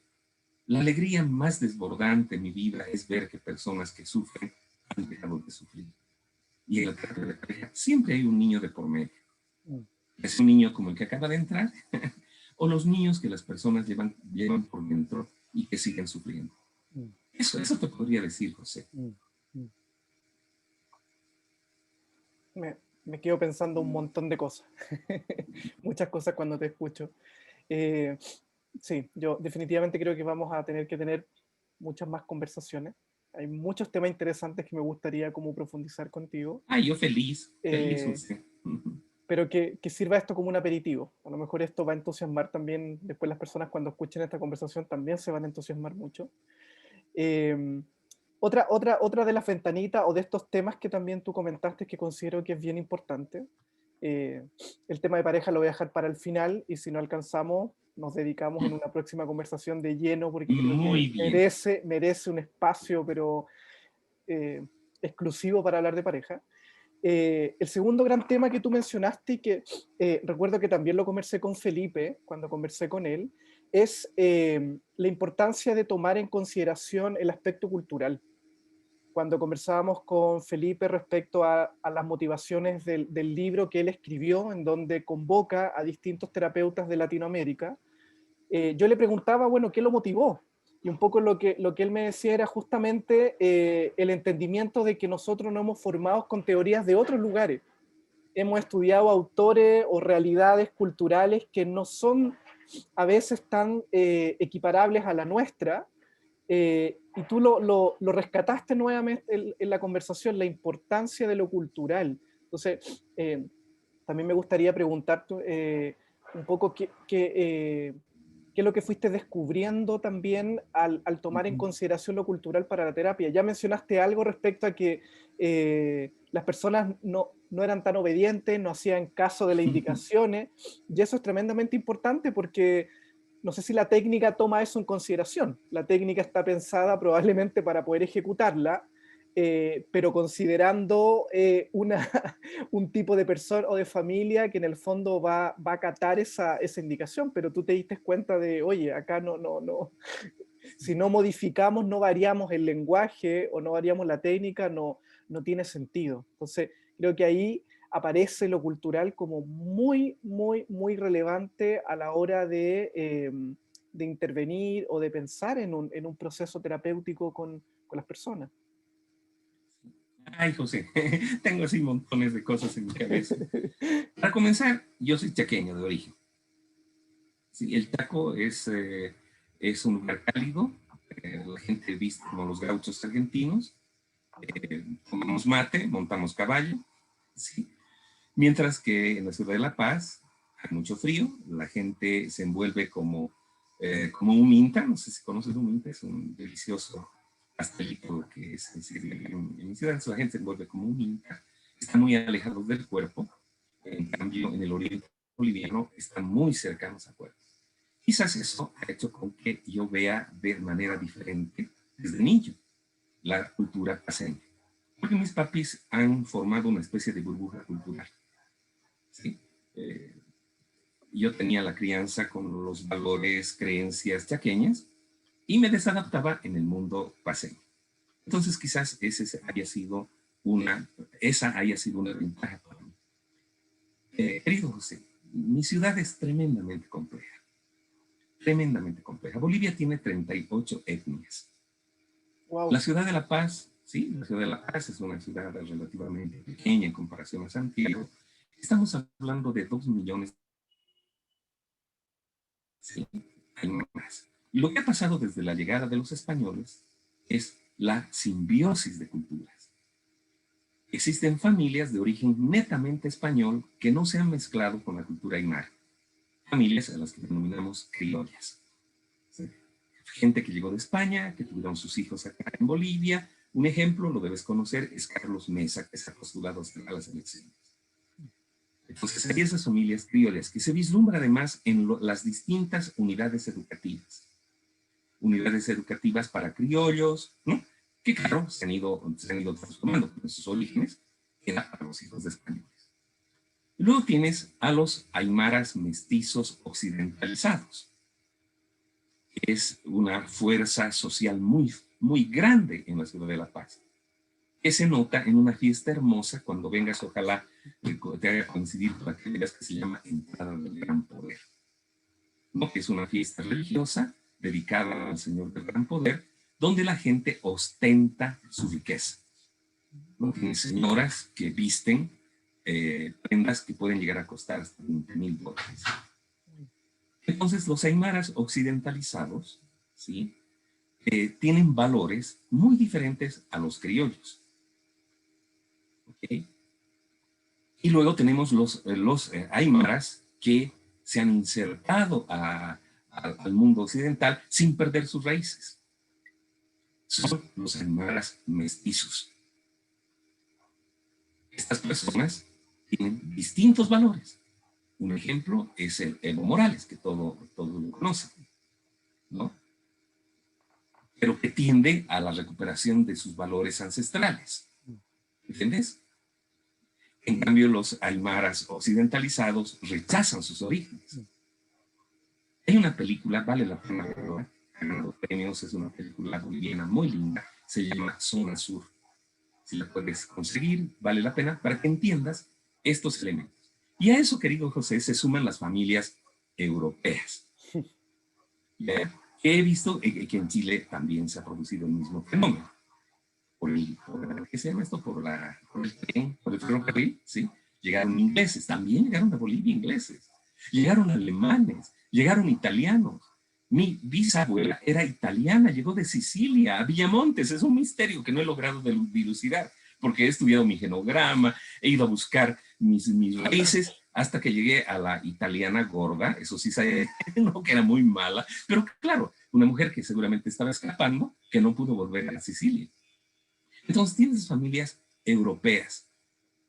La alegría más desbordante en mi vida es ver que personas que sufren han dejado de sufrir. Y en la terapia de pareja siempre hay un niño de por medio. Es un niño como el que acaba de entrar, o los niños que las personas llevan por dentro y que siguen sufriendo. Eso te podría decir, José. Me quedo pensando un montón de cosas, muchas cosas cuando te escucho. Sí, yo definitivamente creo que vamos a tener que tener muchas más conversaciones. Hay muchos temas interesantes que me gustaría como profundizar contigo. Ay, yo feliz, Eh, José. pero que sirva esto como un aperitivo. A lo mejor esto va a entusiasmar también, después las personas cuando escuchen esta conversación también se van a entusiasmar mucho. Eh, otra de las ventanitas o de estos temas que también tú comentaste que considero que es bien importante, el tema de pareja lo voy a dejar para el final y si no alcanzamos nos dedicamos en una próxima conversación de lleno porque creo que Muy bien. merece un espacio pero eh, exclusivo para hablar de pareja. El segundo gran tema que tú mencionaste y que recuerdo que también lo conversé con Felipe cuando conversé con él, es la importancia de tomar en consideración el aspecto cultural. Cuando conversábamos con Felipe respecto a las motivaciones del libro que él escribió, en donde convoca a distintos terapeutas de Latinoamérica, yo le preguntaba, bueno, ¿qué lo motivó? Y un poco lo que él me decía era justamente el entendimiento de que nosotros nos hemos formado con teorías de otros lugares. Hemos estudiado autores o realidades culturales que no son a veces tan equiparables a la nuestra, y tú lo rescataste nuevamente en la conversación, la importancia de lo cultural. Entonces, también me gustaría preguntarte un poco qué es lo que fuiste descubriendo también al tomar en consideración lo cultural para la terapia. Ya mencionaste algo respecto a que las personas no eran tan obedientes, no hacían caso de las indicaciones, y eso es tremendamente importante porque no sé si la técnica toma eso en consideración. La técnica está pensada probablemente para poder ejecutarla, pero considerando un tipo de persona o de familia que en el fondo va a acatar esa indicación, pero tú te diste cuenta de, oye, acá no, si no modificamos, no variamos el lenguaje o no variamos la técnica, no tiene sentido. Entonces, creo que ahí aparece lo cultural como muy relevante a la hora de intervenir o de pensar en un proceso terapéutico con las personas. Ay, José, tengo así montones de cosas en mi cabeza. Para comenzar, yo soy chaqueño de origen. Sí, el Chaco es un lugar cálido, la gente viste como los gauchos argentinos, tomamos mate, montamos caballo, ¿sí? Mientras que en la ciudad de La Paz hay mucho frío, la gente se envuelve como un minta, no sé si conoces un minta, es un delicioso pastelito que se sirve en mi ciudad, la gente se envuelve como un minta, están muy alejados del cuerpo, en cambio en el oriente boliviano están muy cercanos al cuerpo. Quizás eso ha hecho con que yo vea de manera diferente desde niño la cultura paseña. Porque mis papis han formado una especie de burbuja cultural. ¿Sí? Yo tenía la crianza con los valores, creencias chaqueñas y me desadaptaba en el mundo paseño. Entonces quizás esa haya sido una ventaja para mí. Querido José, mi ciudad es tremendamente compleja. Tremendamente compleja. Bolivia tiene 38 etnias. La Wow. ciudad de La Paz, sí, la ciudad de La Paz es una ciudad relativamente pequeña en comparación a Santiago. Estamos hablando de 2 millones. Sí, hay más. Y lo que ha pasado desde la llegada de los españoles es la simbiosis de culturas. Existen familias de origen netamente español que no se han mezclado con la cultura aymara. Familias a las que denominamos criollas. ¿Sí? Gente que llegó de España, que tuvieron sus hijos acá en Bolivia. Un ejemplo, lo debes conocer, es Carlos Mesa, que se ha postulado a las elecciones. Entonces, hay esas familias criollas que se vislumbra además en las distintas unidades educativas. Unidades educativas para criollos, ¿no? Que claro, se han ido transformando en sus orígenes, era para los hijos de españoles. Y luego tienes a los aymaras mestizos occidentalizados. Es una fuerza social muy, muy grande en la ciudad de La Paz, que se nota en una fiesta hermosa cuando vengas, ojalá te haga coincidir con aquellas que se llama Entrada del Gran Poder, ¿no? Que es una fiesta religiosa dedicada al Señor del Gran Poder, donde la gente ostenta su riqueza, ¿no? Tiene señoras que visten prendas que pueden llegar a costar hasta $20,000. Entonces, los aymaras occidentalizados, ¿sí? Tienen valores muy diferentes a los criollos. ¿Okay? Y luego tenemos los aymaras que se han insertado al mundo occidental sin perder sus raíces. Son los aymaras mestizos. Estas personas tienen distintos valores. Un ejemplo es el Evo Morales, que todos lo conocen, ¿no? Pero que tiende a la recuperación de sus valores ancestrales. ¿Entiendes? En cambio, los aymaras occidentalizados rechazan sus orígenes. Hay una película, vale la pena verla, ganando premios, es una película boliviana muy linda, se llama Zona Sur. Si la puedes conseguir, vale la pena para que entiendas estos elementos. Y a eso, querido José, se suman las familias europeas. ¿Ya? He visto que en Chile también se ha producido el mismo fenómeno. ¿Qué se llama esto? Por el tren, por el ferrocarril, ¿sí? Llegaron ingleses, también llegaron a Bolivia ingleses. Llegaron alemanes, llegaron italianos. Mi bisabuela era italiana, llegó de Sicilia a Villamontes. Es un misterio que no he logrado dilucidar, porque he estudiado mi genograma, he ido a buscar mis raíces, hasta que llegué a la italiana gorda. Eso sí, no, que era muy mala, pero claro, una mujer que seguramente estaba escapando, que no pudo volver a Sicilia. Entonces tienes familias europeas,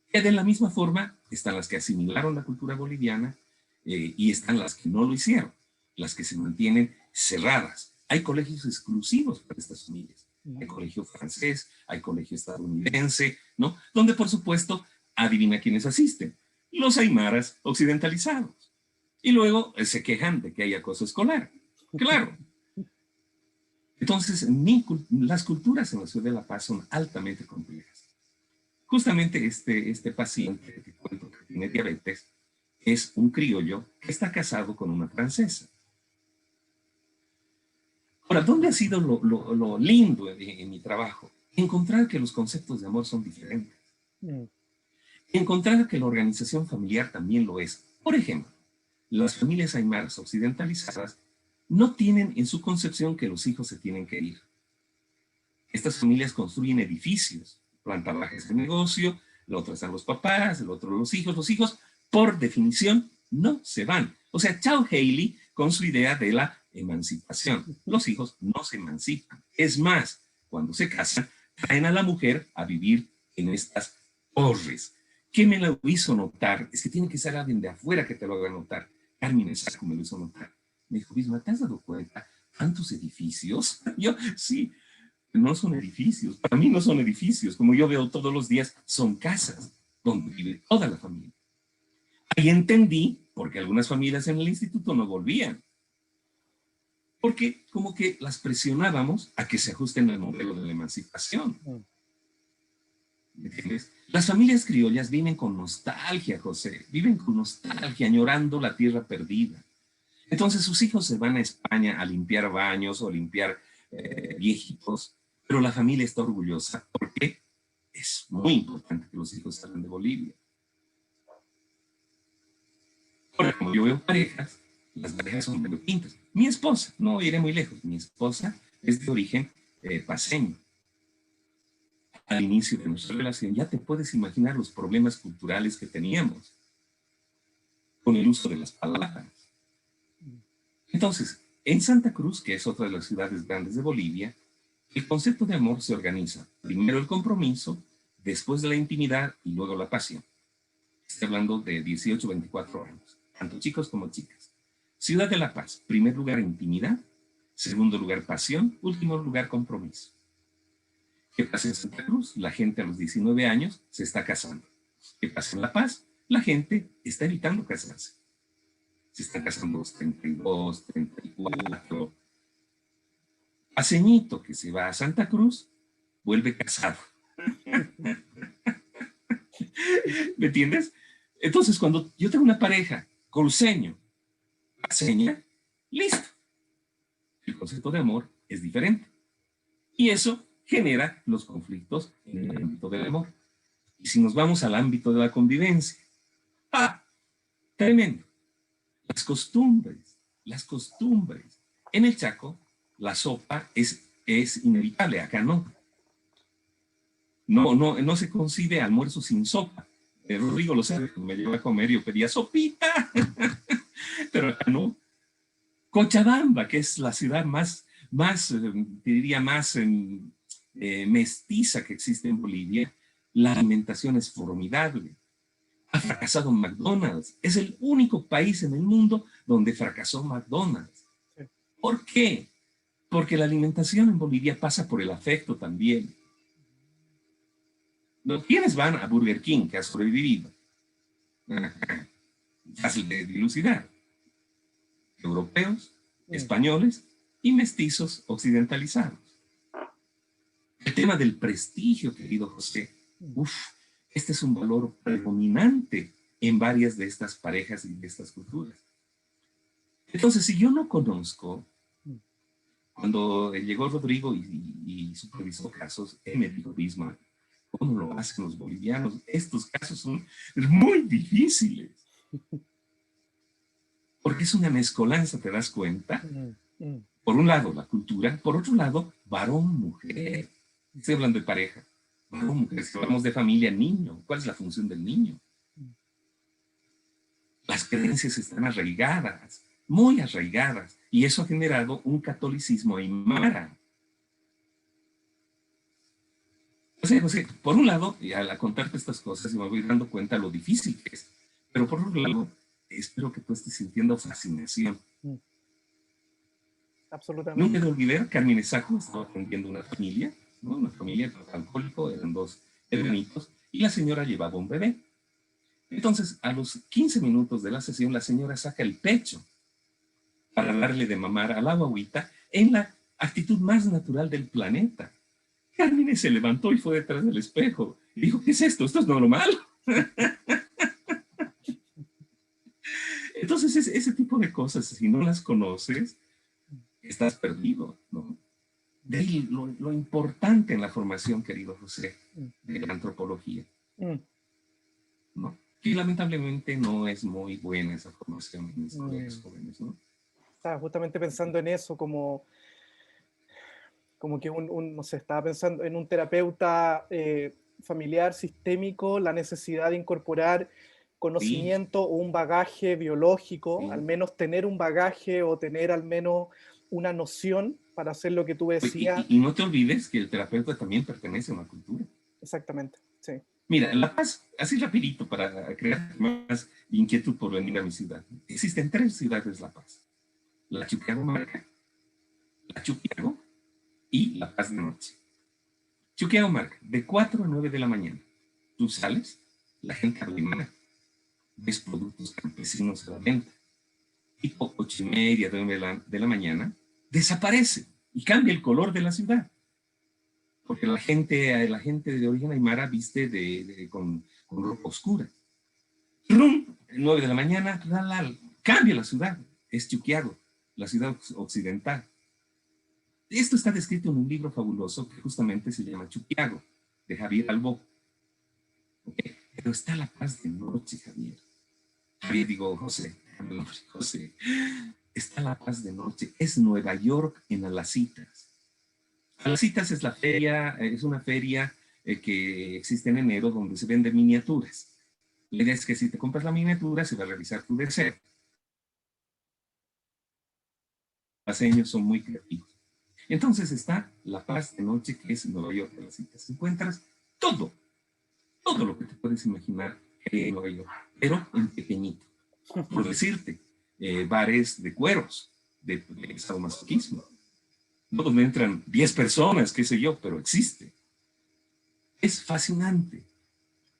que de la misma forma están las que asimilaron la cultura boliviana y están las que no lo hicieron, las que se mantienen cerradas. Hay colegios exclusivos para estas familias. Hay colegio francés, hay colegio estadounidense, ¿no? Donde, por supuesto, adivina quiénes asisten. Los aymaras occidentalizados. Y luego se quejan de que hay acoso escolar. Claro. Entonces, las culturas en la ciudad de La Paz son altamente complejas. Justamente este paciente que cuento que tiene diabetes es un criollo que está casado con una francesa. Ahora, ¿dónde ha sido lo lindo en mi trabajo? Encontrar que los conceptos de amor son diferentes. Encontrar que la organización familiar también lo es. Por ejemplo, las familias aymaras occidentalizadas no tienen en su concepción que los hijos se tienen que ir. Estas familias construyen edificios, plantan bajes de negocio, el otro están los papás, el otro los hijos. Los hijos, por definición, no se van. O sea, chao Haley con su idea de la emancipación. Los hijos no se emancipan. Es más, cuando se casan, traen a la mujer a vivir en estas torres. ¿Qué me lo hizo notar? Es que tiene que ser alguien de afuera que te lo haga notar. Carmen Saco me lo hizo notar. Me dijo, Bisma, ¿te has dado cuenta? ¿Tantos edificios? Yo, sí, no son edificios. Para mí no son edificios. Como yo veo todos los días, son casas donde vive toda la familia. Ahí entendí por qué algunas familias en el instituto no volvían. Porque como que las presionábamos a que se ajusten al modelo de la emancipación. ¿Me entiendes? Las familias criollas viven con nostalgia, José. Viven con nostalgia, añorando la tierra perdida. Entonces sus hijos se van a España a limpiar baños o limpiar viejitos, pero la familia está orgullosa porque es muy importante que los hijos salgan de Bolivia. Ahora, como yo veo parejas, las parejas son muy distintas. Mi esposa, no iré muy lejos, mi esposa es de origen paceño. al inicio de nuestra relación, ya te puedes imaginar los problemas culturales que teníamos con el uso de las palabras. Entonces, en Santa Cruz, que es otra de las ciudades grandes de Bolivia, el concepto de amor se organiza. Primero el compromiso, después de la intimidad y luego la pasión. Estoy hablando de 18, 24 años, tanto chicos como chicas. Ciudad de La Paz, primer lugar intimidad, segundo lugar pasión, último lugar compromiso. ¿Qué pasa en Santa Cruz? La gente a los 19 años se está casando. ¿Qué pasa en La Paz? La gente está evitando casarse. Se están casando los 32, 34. A ceñito que se va a Santa Cruz, vuelve casado. ¿Me entiendes? Entonces, cuando yo tengo una pareja cruceño, paseña, listo. El concepto de amor es diferente. Y eso genera los conflictos en el ámbito del amor. Y si nos vamos al ámbito de la convivencia, ¡ah! Tremendo. Las costumbres, las costumbres. En el Chaco, la sopa es inevitable, acá no. No se concibe almuerzo sin sopa. Rodrigo lo sabe, me llevó a comer y yo pedía sopita. Pero acá no. Cochabamba, que es la ciudad más diría, más mestiza que existe en Bolivia, la alimentación es formidable. Ha fracasado McDonald's. Es el único país en el mundo donde fracasó McDonald's. ¿Por qué? Porque la alimentación en Bolivia pasa por el afecto también. ¿Quiénes van a Burger King, que ha sobrevivido? Fácil de dilucidar. Europeos, españoles y mestizos occidentalizados. El tema del prestigio, querido José, este es un valor predominante en varias de estas parejas y de estas culturas. Entonces, si yo no conozco, cuando llegó Rodrigo y supervisó casos, él me dijo, Bismarck, ¿cómo lo hacen los bolivianos? Estos casos son muy difíciles. Porque es una mezcolanza, ¿te das cuenta? Por un lado, la cultura, por otro lado, varón-mujer. Estoy hablando de pareja. Varón-mujer, si hablamos de familia, niño. ¿Cuál es la función del niño? Las creencias están arraigadas, muy arraigadas, y eso ha generado un catolicismo aymara. José, por un lado, y al contarte estas cosas, me voy dando cuenta de lo difícil que es, pero por otro lado, espero que tú estés sintiendo fascinación. Absolutamente. Nunca me olvidé, Carmen Esajo estaba atendiendo una familia, ¿no? Una familia alcohólico, eran dos hermanitos, y la señora llevaba un bebé. Entonces, a los 15 minutos de la sesión, la señora saca el pecho para darle de mamar a la guagüita en la actitud más natural del planeta. Carmen se levantó y fue detrás del espejo y dijo, ¿qué es esto? ¿Esto es normal? Entonces, ese tipo de cosas, si no las conoces, estás perdido, ¿no? De ahí lo importante en la formación, querido José, de la antropología, ¿no? Y lamentablemente no es muy buena esa formación en los colegios jóvenes, ¿no? Estaba justamente pensando en eso, como que no sé, estaba pensando en un terapeuta familiar sistémico, la necesidad de incorporar conocimiento o un bagaje biológico, al menos tener un bagaje o tener al menos una noción para hacer lo que tú decías. Y no te olvides que el terapeuta también pertenece a una cultura. Exactamente, sí. Mira, La Paz, así rapidito para crear más inquietud por venir a mi ciudad. Existen 3 ciudades La Paz. La Chuquiago-Marca, la Chuquiago y La Paz de Noche. Chuquiago-Marca, de 4 a 9 de la mañana. Tú sales, la gente arrimada, ves productos campesinos a la venta. Tipo 8:30, 9 de la mañana, desaparece y cambia el color de la ciudad. Porque la gente de origen aymara viste con ropa oscura. ¡Rum! 9 de la mañana, cambia la ciudad. Es Chuquiago, la ciudad occidental. Esto está descrito en un libro fabuloso que justamente se llama Chuquiago, de Javier Albó. Okay. Pero está La Paz de Noche, Javier. Javier, digo, José, está La Paz de Noche. Es Nueva York en Alacitas. Alacitas es la feria, es una feria que existe en enero donde se venden miniaturas. La idea es que si te compras la miniatura se va a realizar tu deseo. Los paseños son muy creativos. Entonces está La Paz de Noche, que es Nueva York de las citas. Encuentras todo, todo lo que te puedes imaginar en Nueva York, pero en pequeñito. Por decirte, bares de cueros, de sadomasoquismo, donde entran 10 personas, qué sé yo, pero existe. Es fascinante.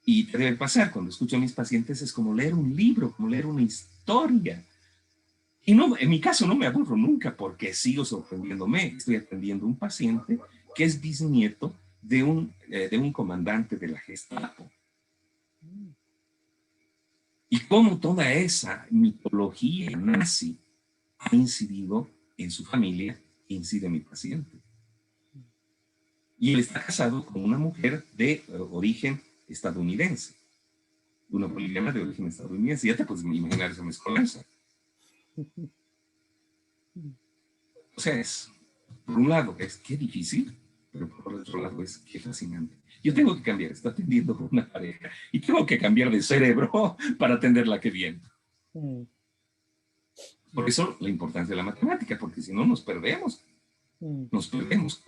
Y te debe pasar, cuando escucho a mis pacientes, es como leer un libro, como leer una historia. Y no, en mi caso no me aburro nunca porque sigo sorprendiéndome. Estoy atendiendo a un paciente que es bisnieto de un comandante de la Gestapo. Y cómo toda esa mitología nazi ha incidido en su familia, incide en mi paciente. Y él está casado con una mujer de origen estadounidense, una boliviana de origen estadounidense. Ya te puedes imaginar esa mezcolanza. O sea, por un lado, es qué difícil, pero por otro lado es qué fascinante. Yo tengo que cambiar, estoy atendiendo a una pareja y tengo que cambiar de cerebro para atender la que viene. Por eso la importancia de la matemática, porque si no nos perdemos. Nos perdemos.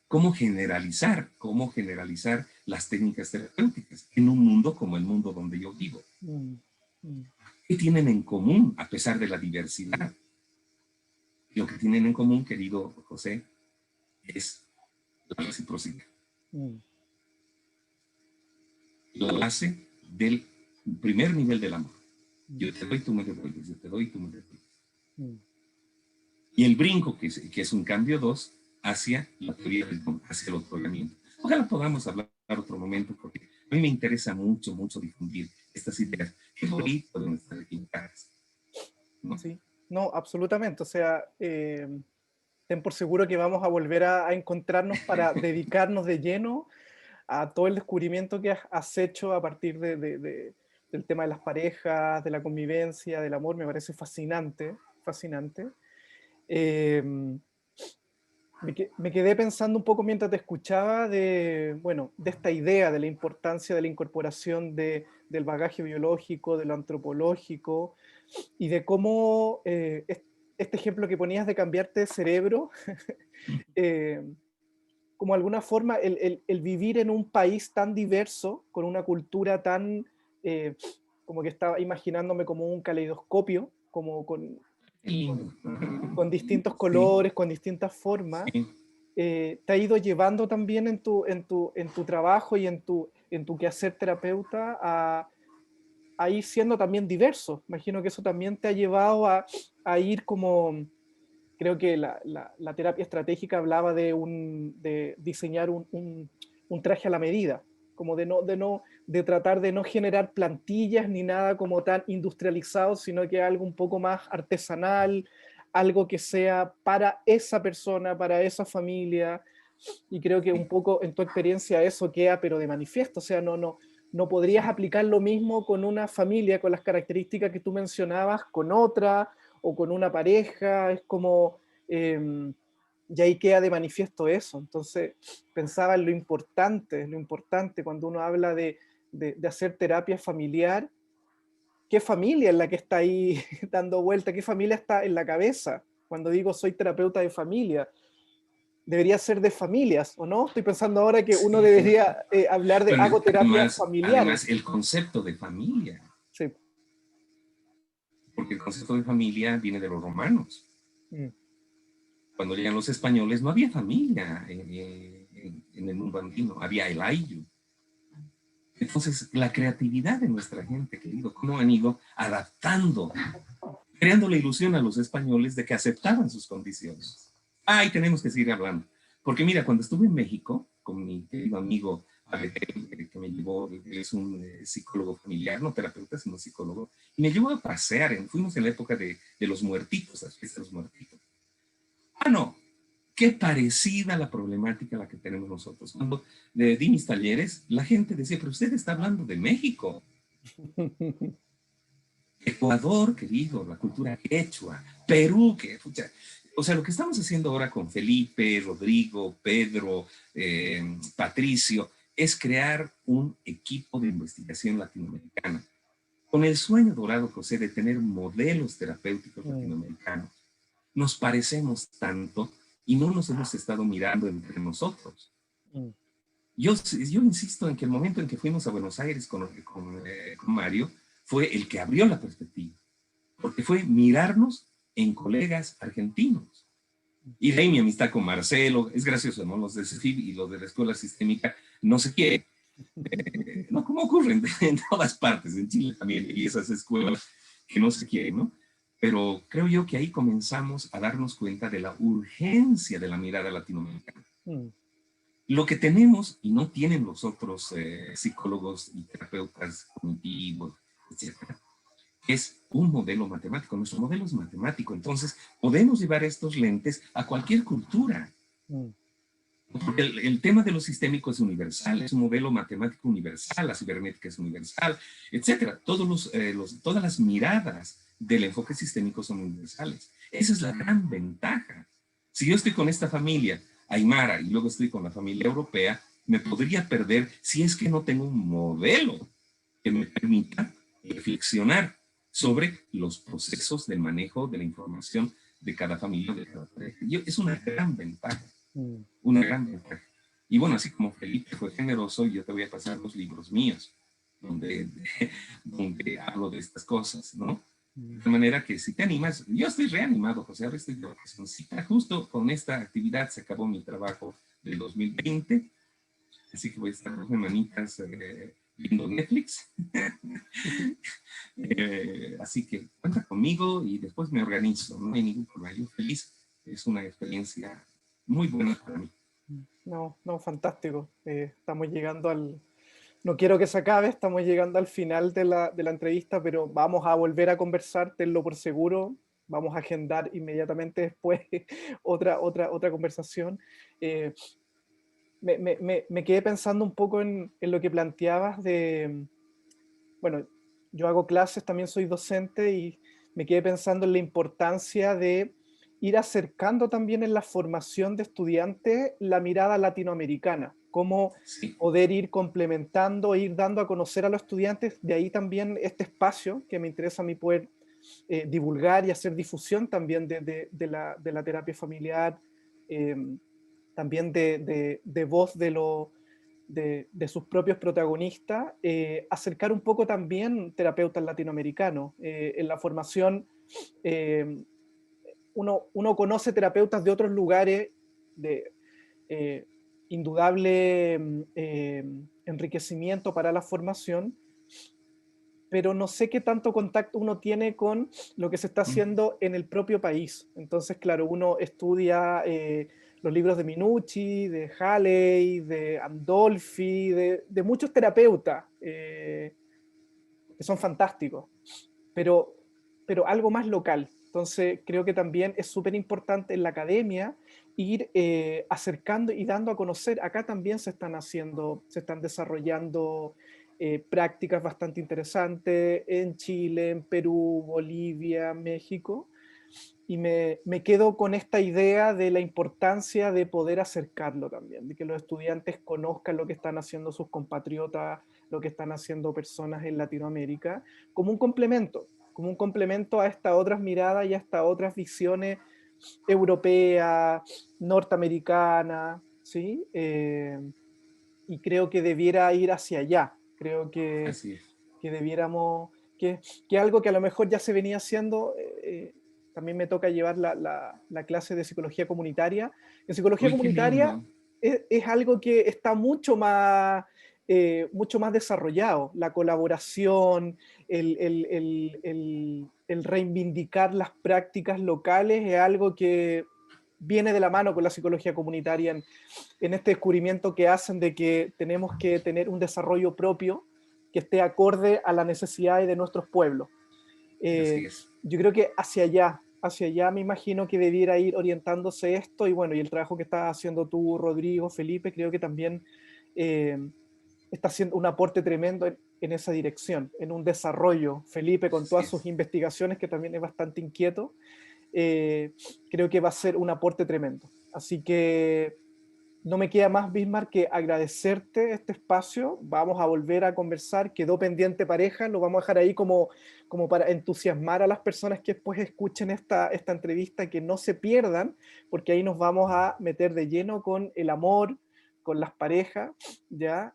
¿Cómo generalizar las técnicas terapéuticas en un mundo como el mundo donde yo vivo? ¿Qué tienen en común a pesar de la diversidad? Lo que tienen en común, querido José, es la reciprocidad. La base del primer nivel del amor. Yo te doy, tú me devuelves. Yo te doy, tú me devuelves. Y el brinco, que es un cambio 2, hacia la teoría del don, hacia el otorgamiento. Ojalá podamos hablar otro momento, porque a mí me interesa mucho, mucho difundir estas ideas que pueden estar equivocadas. ¿No? Sí, no, absolutamente. O sea, ten por seguro que vamos a volver a encontrarnos para dedicarnos de lleno a todo el descubrimiento que has hecho a partir del tema de las parejas, de la convivencia, del amor. Me parece fascinante, fascinante. Me quedé pensando un poco mientras te escuchaba de esta idea de la importancia de la incorporación del bagaje biológico, de lo antropológico, y de cómo este ejemplo que ponías de cambiarte de cerebro, como de alguna forma el vivir en un país tan diverso, con una cultura tan, como que estaba imaginándome como un caleidoscopio, como con distintos colores, con distintas formas, te ha ido llevando también en tu trabajo y en tu quehacer terapeuta a ir siendo también diverso. Imagino que eso también te ha llevado a ir como, creo que la terapia estratégica hablaba de diseñar un traje a la medida, como de tratar de no generar plantillas ni nada como tan industrializado, sino que algo un poco más artesanal, algo que sea para esa persona, para esa familia, y creo que un poco en tu experiencia eso queda pero de manifiesto. O sea, no podrías aplicar lo mismo con una familia, con las características que tú mencionabas, con otra, o con una pareja. Es como, y ahí queda de manifiesto eso. Entonces pensaba en lo importante cuando uno habla de hacer terapia familiar. ¿Qué familia es la que está ahí dando vuelta? ¿Qué familia está en la cabeza? Cuando digo soy terapeuta de familia, debería ser de familias, ¿o no? Estoy pensando ahora que uno debería hablar de hago terapia familiar. Además, el concepto de familia. Sí. Porque el concepto de familia viene de los romanos. Cuando llegan los españoles no había familia en el mundo andino, había el ayllu. Entonces, la creatividad de nuestra gente, querido, cómo han ido adaptando, creando la ilusión a los españoles de que aceptaban sus condiciones. Ay, tenemos que seguir hablando. Porque mira, cuando estuve en México, con mi querido amigo que me llevó, él es un psicólogo familiar, no terapeuta, sino psicólogo, y me llevó a pasear, fuimos en la época de los muertitos, las fiestas de los muertitos. Ah, no, qué parecida la problemática a la que tenemos nosotros. Cuando di mis talleres, la gente decía, pero usted está hablando de México. Ecuador, querido, la cultura quechua, Perú, que, pucha, o sea, lo que estamos haciendo ahora con Felipe, Rodrigo, Pedro, Patricio, es crear un equipo de investigación latinoamericana con el sueño dorado, José, de tener modelos terapéuticos latinoamericanos. Nos parecemos tanto y no nos hemos estado mirando entre nosotros. Yo insisto en que el momento en que fuimos a Buenos Aires con Mario fue el que abrió la perspectiva, porque fue mirarnos en colegas argentinos. Y de ahí mi amistad con Marcelo, es gracioso, ¿no? Los de CEFIB y los de la Escuela Sistémica, no sé qué, no, como ocurren en todas partes, en Chile también, y esas escuelas que no se quieren, ¿no? Pero creo yo que ahí comenzamos a darnos cuenta de la urgencia de la mirada latinoamericana. Lo que tenemos y no tienen los otros psicólogos y terapeutas cognitivos, etcétera, es un modelo matemático. Nuestro modelo es matemático, entonces podemos llevar estos lentes a cualquier cultura. El tema de lo sistémico es universal, es un modelo matemático universal, la cibernética es universal, etcétera. Todas las miradas del enfoque sistémico son universales. Esa es la gran ventaja. Si yo estoy con esta familia aymara y luego estoy con la familia europea, me podría perder si es que no tengo un modelo que me permita reflexionar sobre los procesos del manejo de la información de cada familia, de cada pareja. Es una gran ventaja. Una gran ventaja. Y bueno, así como Felipe fue generoso, yo te voy a pasar los libros míos, donde hablo de estas cosas, ¿no? De manera que si te animas, yo estoy reanimado, José, ahora estoy de vacacioncita. Justo con esta actividad se acabó mi trabajo del 2020, así que voy a estar 2 semanitas viendo Netflix. Así que cuenta conmigo y después me organizo, no hay ningún problema, yo feliz, es una experiencia muy buena para mí. No, no, fantástico. Estamos llegando al... No quiero que se acabe, estamos llegando al final de la entrevista, pero vamos a volver a conversar, tenlo por seguro. Vamos a agendar inmediatamente después otra conversación. Me quedé pensando un poco en lo que planteabas de... Bueno, yo hago clases, también soy docente y me quedé pensando en la importancia de ir acercando también en la formación de estudiantes la mirada latinoamericana, cómo poder ir complementando, ir dando a conocer a los estudiantes, de ahí también este espacio que me interesa a mí poder divulgar y hacer difusión también de la terapia familiar, también de voz de sus propios protagonistas, acercar un poco también terapeutas latinoamericanos. En la formación uno conoce terapeutas de otros lugares de indudable enriquecimiento para la formación, pero no sé qué tanto contacto uno tiene con lo que se está haciendo en el propio país. Entonces, claro, uno estudia los libros de Minucci, de Haley, de Andolfi, de muchos terapeutas que son fantásticos, pero algo más local. Entonces, creo que también es súper importante en la academia ir acercando y dando a conocer. Acá también se están desarrollando prácticas bastante interesantes en Chile, en Perú, Bolivia, México. Y me quedo con esta idea de la importancia de poder acercarlo también, de que los estudiantes conozcan lo que están haciendo sus compatriotas, lo que están haciendo personas en Latinoamérica, como un complemento a estas otras miradas y a estas otras visiones europeas, norteamericanas, ¿sí? Y creo que debiera ir hacia allá. Creo que debiéramos, que algo que a lo mejor ya se venía haciendo, también me toca llevar la clase de psicología comunitaria. En psicología Uy, qué comunitaria lindo. es algo que está mucho más desarrollado. La colaboración, el reivindicar las prácticas locales es algo que viene de la mano con la psicología comunitaria en este descubrimiento que hacen de que tenemos que tener un desarrollo propio que esté acorde a las necesidades de nuestros pueblos. Así es. Yo creo que hacia allá me imagino que debiera ir orientándose esto y bueno, y el trabajo que estás haciendo tú, Rodrigo, Felipe, creo que también está haciendo un aporte tremendo en esa dirección, en un desarrollo. Felipe con Así todas sus es. investigaciones, que también es bastante inquieto, creo que va a ser un aporte tremendo. Así que no me queda más, Bismarck, que agradecerte este espacio. Vamos a volver a conversar. Quedó pendiente pareja, lo vamos a dejar ahí como para entusiasmar a las personas que después escuchen esta entrevista, que no se pierdan, porque ahí nos vamos a meter de lleno con el amor, con las parejas, ¿ya?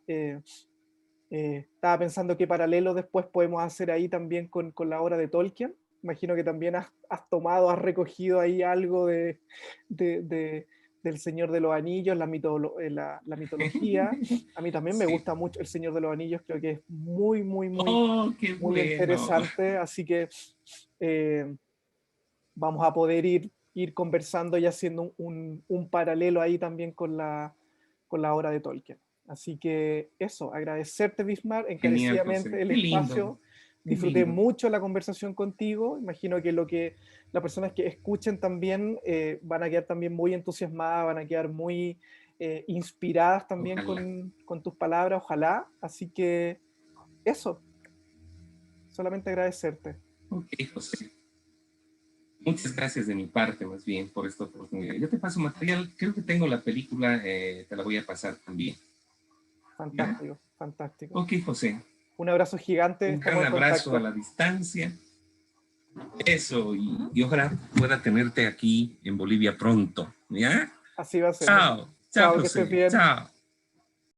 Estaba pensando qué paralelo después podemos hacer ahí también con la obra de Tolkien. Imagino que también has tomado, has recogido ahí algo de, de- del Señor de los Anillos, la mitología. A mí también me Sí. gusta mucho El Señor de los Anillos, creo que es muy, muy, muy, Oh, qué muy bueno. interesante, así que eh, vamos a poder ir conversando y haciendo un paralelo ahí también con la obra de Tolkien. Así que eso, agradecerte, Bismarck, Genial, José. encarecidamente el Qué lindo, espacio. qué Disfruté lindo. mucho la conversación contigo. Imagino que lo que las personas que escuchen también van a quedar también muy entusiasmadas, van a quedar muy inspiradas también Ojalá. con tus palabras, ojalá. Así que eso, solamente agradecerte. Ok, José. Muchas gracias de mi parte, más bien, por esta oportunidad. Yo te paso material, creo que tengo la película, te la voy a pasar también. ¿Ya? Fantástico, fantástico. Ok, José. Un abrazo gigante, Un estamos gran en abrazo a contacto. la distancia. Eso, y ojalá pueda tenerte aquí en Bolivia pronto. ¿Ya? Así va a ser. Chao. Chao, Chao, que estés José. bien. Chao.